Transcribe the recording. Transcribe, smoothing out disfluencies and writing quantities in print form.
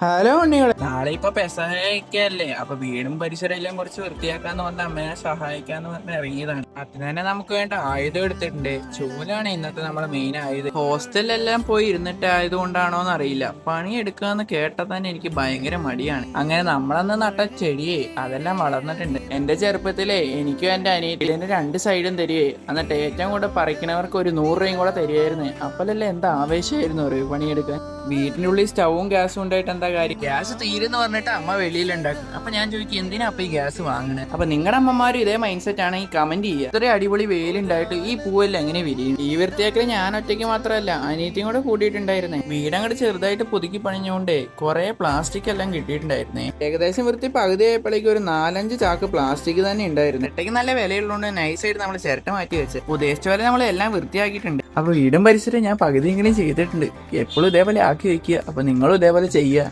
Hello ഉണ്ണികളെ. നാളെ ഇപ്പൊ പെസഹയൊക്കെയല്ലേ, അപ്പൊ വീടും പരിസരം എല്ലാം കുറച്ച് വൃത്തിയാക്കാന്ന് പറഞ്ഞ അമ്മേനെ സഹായിക്കാന്ന് പറഞ്ഞ് ഇറങ്ങിയതാണ്. അതിന് തന്നെ നമുക്ക് വേണ്ട ആയുധം എടുത്തിട്ടുണ്ട്. ചൂലാണ് ഇന്നത്തെ നമ്മുടെ മെയിൻ ആയുധം. ഹോസ്റ്റലിലെല്ലാം പോയി ഇരുന്നിട്ട് ആയതുകൊണ്ടാണോന്ന് അറിയില്ല, പണി എടുക്കാന്ന് കേട്ടാൽ തന്നെ എനിക്ക് ഭയങ്കര മടിയാണ്. അങ്ങനെ നമ്മളന്ന് നട്ട ചെടിയെ അതെല്ലാം വളർന്നിട്ടുണ്ട്. എന്റെ ചെറുപ്പത്തിലെ എനിക്കും എന്റെ അനിയത്തിൻ്റെ രണ്ട് സൈഡും തരുവേ, എന്നിട്ട് ഏറ്റവും കൂടെ പറിക്കണവർക്ക് ഒരു 100 രൂപയും കൂടെ തരുമായിരുന്നു. അപ്പോഴല്ലേ എന്താ ആവേശമായിരുന്നു ഒരു പണിയെടുക്കാൻ. വീട്ടിൻ്റെ ഉള്ളിൽ സ്റ്റൗവും ഗ്യാസും ഉണ്ടായിട്ട് എന്താ കാര്യം? ഗ്യാസ് തീരെന്ന് പറഞ്ഞിട്ട് അമ്മ വെളിയിലുണ്ടാക്കും. അപ്പൊ ഞാൻ ചോദിക്കും, എന്തിനാ അപ്പൊ ഈ ഗ്യാസ് വാങ്ങണേ? അപ്പൊ നിങ്ങളുടെ അമ്മമാരും ഇതേ മൈൻഡ് സെറ്റ് ആണെങ്കിൽ കമന്റ് ചെയ്യുക. ഇത്ര അടിപൊളി വെയിലുണ്ടായിട്ട് ഈ പൂവെല്ലാം എങ്ങനെ വിരിയും? ഈ വൃത്തിയാക്കൽ ഞാൻ ഒറ്റയ്ക്ക് മാത്രമല്ല, അനിയത്തിയും കൂടെ കൂട്ടിയിട്ടുണ്ടായിരുന്നേ. വീടങ്ങോട്ട് ചെറുതായിട്ട് പുതുക്കി പണിഞ്ഞുകൊണ്ടേ കുറെ പ്ലാസ്റ്റിക് എല്ലാം കിട്ടിയിട്ടുണ്ടായിരുന്നേ. ഏകദേശം വൃത്തി പകുതി ആയപ്പോഴേക്കും ഒരു 4-5 ചാക്ക് പ്ലാസ്റ്റിക് തന്നെ ഉണ്ടായിരുന്നു. ഇട്ടയ്ക്ക് നല്ല വിലയുള്ളതുകൊണ്ട് നൈസായിട്ട് നമ്മൾ ചിരട്ട മാറ്റി വെച്ച് ഉദ്ദേശിച്ച പോലെ നമ്മൾ എല്ലാം വൃത്തിയാക്കിയിട്ടുണ്ട്. അപ്പൊ വീടും പരിസരം ഞാൻ പകുതിയെങ്കിലും ചെയ്തിട്ടുണ്ട്. എപ്പോഴും ഇതേപോലെ ആക്കി വെക്കുക. അപ്പൊ നിങ്ങളും ഇതേപോലെ ചെയ്യുക.